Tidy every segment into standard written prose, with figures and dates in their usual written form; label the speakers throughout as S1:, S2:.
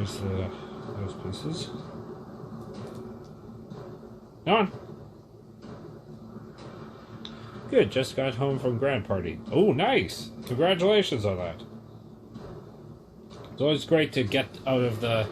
S1: There's those pieces. Come on. Good, just got home from grad party. Oh, nice! Congratulations on that. It's always great to get out of the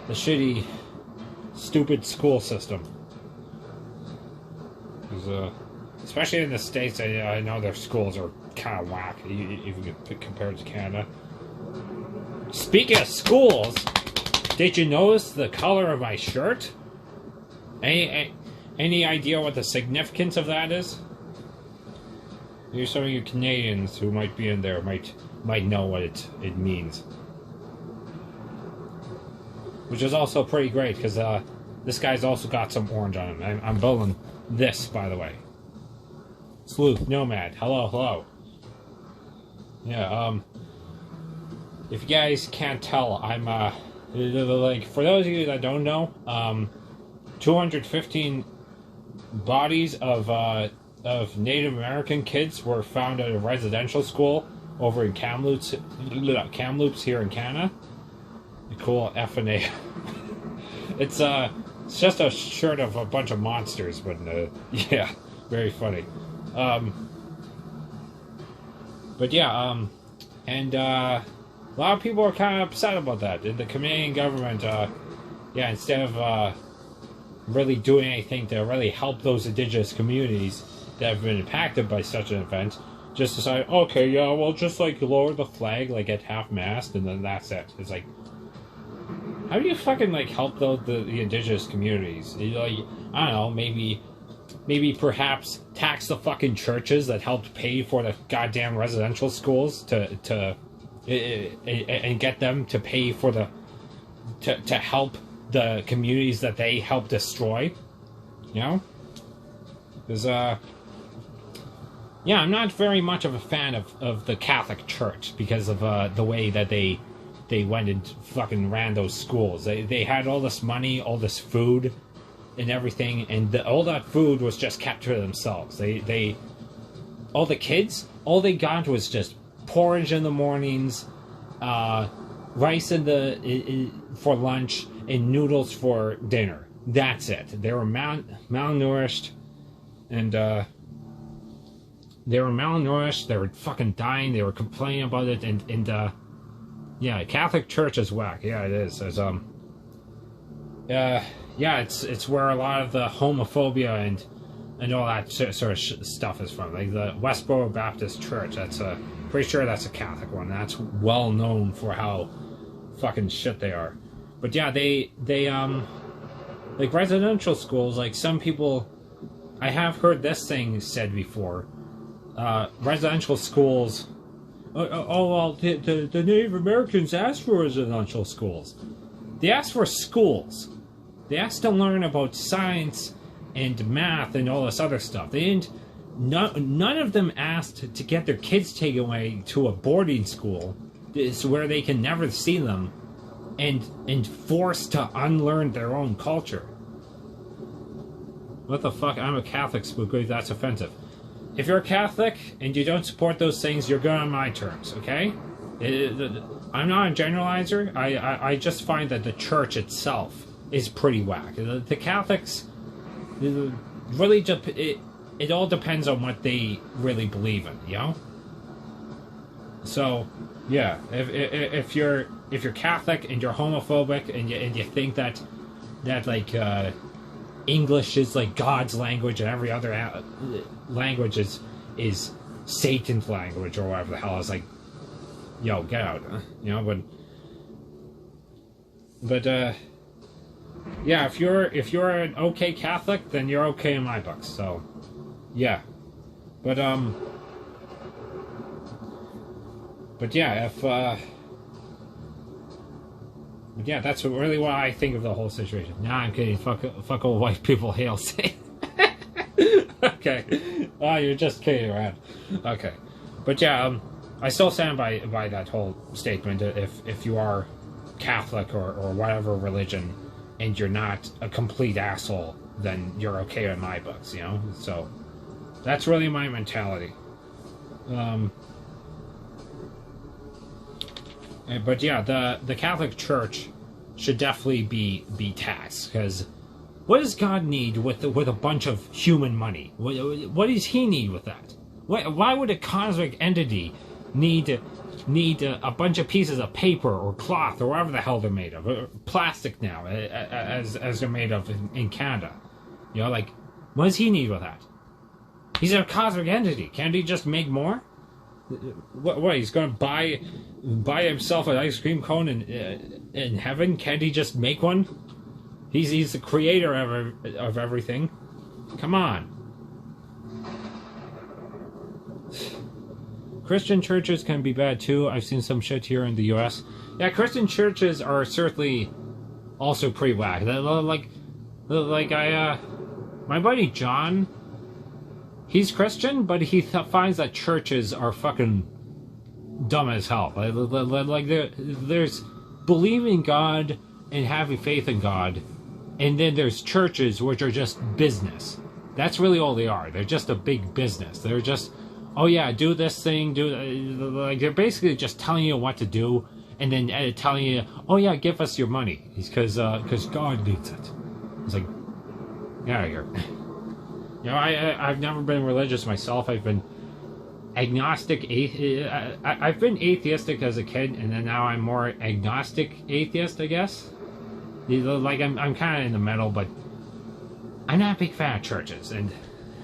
S1: shitty, stupid school system. Especially in the States, I know their schools are kind of whack, even compared to Canada. Speaking of schools, did you notice the color of my shirt? Any idea what the significance of that is? Maybe some of you Canadians who might be in there might know what it means. Which is also pretty great, because this guy's also got some orange on him. I'm building this, by the way. Sleuth, Nomad, hello. Yeah, if you guys can't tell, I'm, like, for those of you that don't know, 215 bodies of Native American kids were found at a residential school over in Kamloops here in Canada. Cool F&A. It's just a shirt of a bunch of monsters, but yeah, very funny. But yeah, and a lot of people are kind of upset about that. The Canadian government, yeah, instead of really doing anything to really help those indigenous communities that have been impacted by such an event, just decide, okay, yeah, well, just like lower the flag, like at half-mast, and then that's it. It's like, how do you fucking like help the indigenous communities? Like, I don't know, maybe perhaps tax the fucking churches that helped pay for the goddamn residential schools to and get them to pay for to help the communities that they helped destroy, you know? Because yeah, I'm not very much of a fan of the Catholic Church because of the way that they went and fucking ran those schools. They had all this money, all this food, and everything, and all that food was just kept to themselves. All the kids, all they got was just porridge in the mornings, rice for lunch, and noodles for dinner. That's it. They were malnourished, and they were fucking dying. They were complaining about it, and yeah, Catholic Church is whack. Yeah, it is. It's, yeah, it's where a lot of the homophobia and all that sort of stuff is from. Like the Westboro Baptist Church. That's pretty sure that's a Catholic one. That's well known for how fucking shit they are. But yeah, they like residential schools. Like some people, I have heard this thing said before. Residential schools. Oh well, the Native Americans asked for residential schools. They asked for schools. They asked to learn about science and math and all this other stuff. They didn't. None of them asked to get their kids taken away to a boarding school, where they can never see them, and forced to unlearn their own culture. What the fuck? I'm a Catholic, spooky. That's offensive. If you're a Catholic and you don't support those things, you're good on my terms, okay? I'm not a generalizer. I just find that the church itself is pretty whack. The Catholics, really, it all depends on what they really believe in, you know? So, yeah, if you're Catholic and you're homophobic and you think that like English is like God's language and every other language is Satan's language or whatever the hell, it's like, yo, get out, you know? But yeah, if you're an okay Catholic, then you're okay in my books. So, yeah, but yeah, yeah, that's really what I think of the whole situation. Nah, I'm kidding. Fuck all white people. Hail Satan. Okay. Oh, you're just kidding around. Okay. But yeah, I still stand by that whole statement. If you are Catholic or whatever religion, and you're not a complete asshole, then you're okay in my books, you know? So, that's really my mentality. But yeah, the Catholic Church, should definitely be taxed, because what does God need with a bunch of human money? What does he need with that? Why would a cosmic entity need a bunch of pieces of paper or cloth or whatever the hell they're made of, or plastic now, as they're made of in Canada? You know, like, what does he need with that? He's a cosmic entity. Can't he just make more? What he's going to buy himself an ice cream cone in heaven? Can't he just make one? He's the creator of everything. Come on. Christian churches can be bad too. I've seen some shit here in the U.S. Yeah, Christian churches are certainly also pretty whack. My buddy John, he's Christian, but he finds that churches are fucking dumb as hell. Like there's believing in God and having faith in God, and then there's churches which are just business. That's really all they are. They're just a big business. They're just, oh yeah, do this thing, like they're basically just telling you what to do, and then telling you, oh yeah, give us your money, because God needs it. It's like, get out of here. You know, I've never been religious myself. I've been agnostic. I've been atheistic as a kid, and then now I'm more agnostic atheist, I guess. Like I'm kind of in the middle, but I'm not a big fan of churches, and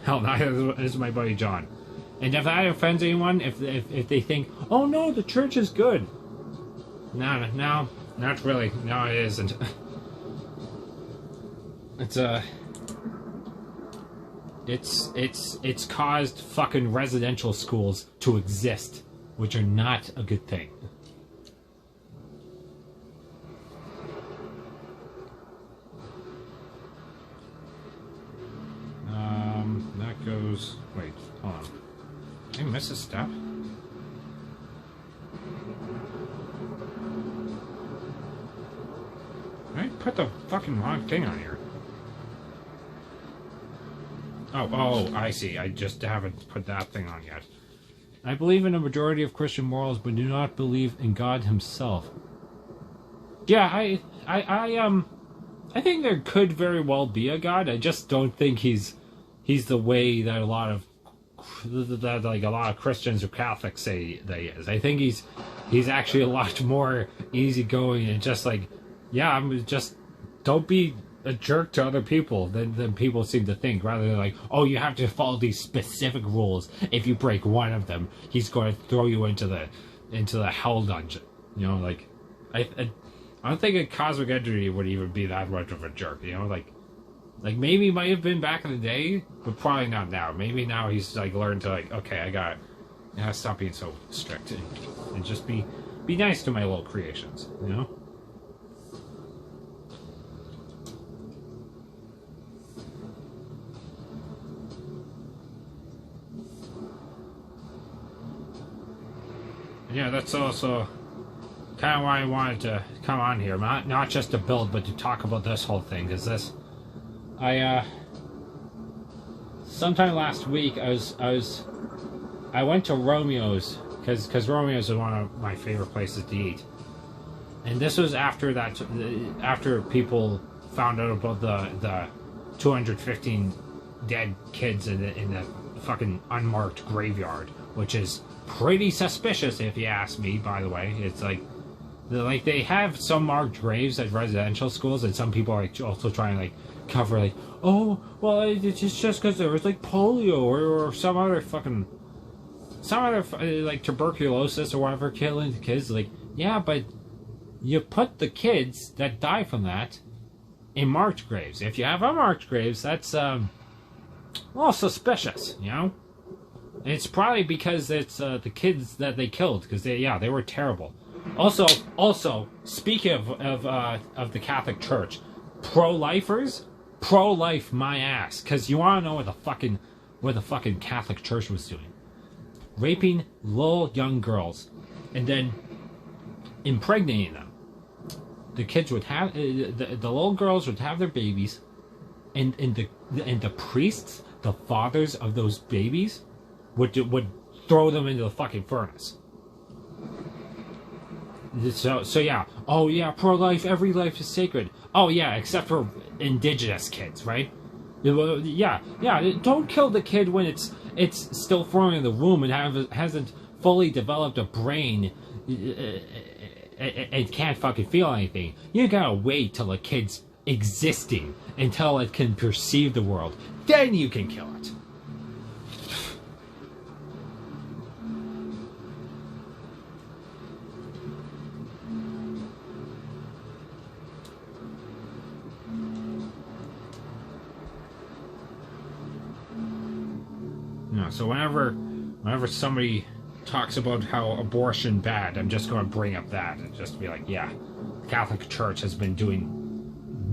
S1: hell, neither is my buddy John. And if that offends anyone, if they think, oh no, the church is good, no, not really. No, it isn't. It's caused fucking residential schools to exist, which are not a good thing. That goes. Wait, hold on. Did I miss a step? I put the fucking wrong thing on here. Oh, I see. I just haven't put that thing on yet. I believe in a majority of Christian morals, but do not believe in God himself. Yeah, I think there could very well be a God. I just don't think he's the way that a lot of Christians or Catholics say that he is. I think he's actually a lot more easygoing and just like, yeah, I'm just, don't be a jerk to other people than people seem to think, rather than like, oh, you have to follow these specific rules. If you break one of them, he's going to throw you into the hell dungeon. You know, like I don't think a cosmic entity would even be that much of a jerk. You know, like maybe he might have been back in the day, but probably not now. Maybe now he's like learned to like, okay, I gotta stop being so strict and just be nice to my little creations. You know. Yeah, that's also kind of why I wanted to come on here, not just to build, but to talk about this whole thing. Because sometime last week I went to Romeo's because Romeo's is one of my favorite places to eat, and this was after people found out about the 215 dead kids in the fucking unmarked graveyard, which is pretty suspicious if you ask me, by the way. It's like they have some marked graves at residential schools, and some people are also trying to like cover like, oh well, it's just because there was like polio or some other like tuberculosis or whatever killing the kids. Like, yeah, but you put the kids that die from that in marked graves. If you have unmarked graves, that's well, suspicious, you know. And it's probably because it's the kids that they killed, because they were terrible. Also, speaking of the Catholic Church, pro-lifers, pro-life my ass, because you want to know what the fucking Catholic Church was doing, raping little young girls, and then impregnating them. The kids would have the little girls would have their babies, and the priests, the fathers of those babies, would throw them into the fucking furnace. So yeah. Oh yeah, pro-life. Every life is sacred. Oh yeah, except for indigenous kids, right? Yeah. Don't kill the kid when it's still forming in the womb and hasn't fully developed a brain and can't fucking feel anything. You gotta wait till a kid's existing until it can perceive the world. Then you can kill it. No, so whenever somebody talks about how abortion bad, I'm just going to bring up that and just be like, yeah, the Catholic Church has been doing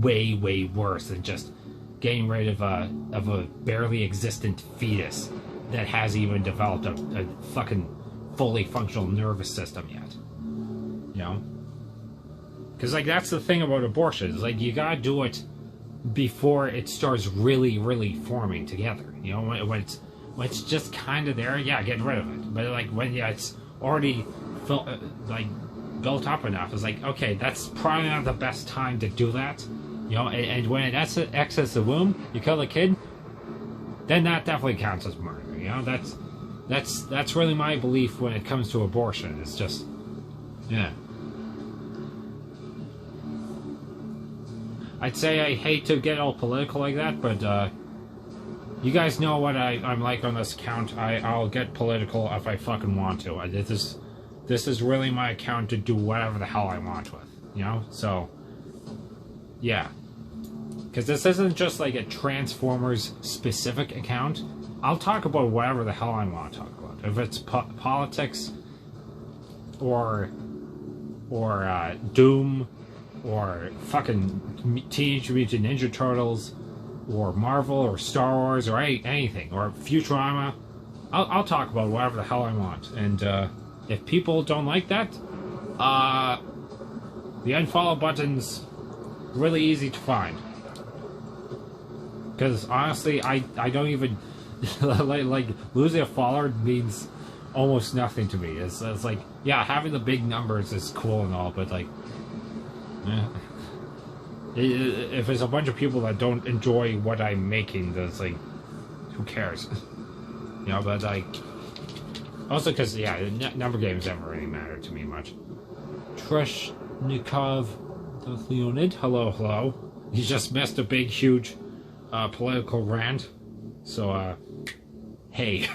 S1: way worse than just getting rid of a barely existent fetus that hasn't even developed a fucking fully functional nervous system yet. You know? Because, like, that's the thing about abortion. Is, like, you gotta do it before it starts really forming together. You know, when it's just kind of there, yeah, get rid of it. But, like, when it's already built up enough, it's like, okay, that's probably not the best time to do that. You know, and when it exits the womb, you kill the kid, then that definitely counts as murder. You know, that's really my belief when it comes to abortion. It's just, yeah. I'd say I hate to get all political like that, but you guys know what I'm like on this account. I'll get political if I fucking want to. This is really my account to do whatever the hell I want with, you know? So, yeah. Because this isn't just like a Transformers specific account. I'll talk about whatever the hell I want to talk about. If it's politics, or Doom, or fucking Teenage Mutant Ninja Turtles, or Marvel, or Star Wars, or anything, or Futurama, I'll talk about whatever the hell I want. And if people don't like that, the unfollow button's really easy to find. Because honestly, I don't even like losing a follower means almost nothing to me. It's like, yeah, having the big numbers is cool and all, but like, if it's a bunch of people that don't enjoy what I'm making, that's like, who cares? You know, but like, also because, yeah, number games never really matter to me much. Treshnikov Leonid, hello. You just missed a big, huge political rant. So, hey.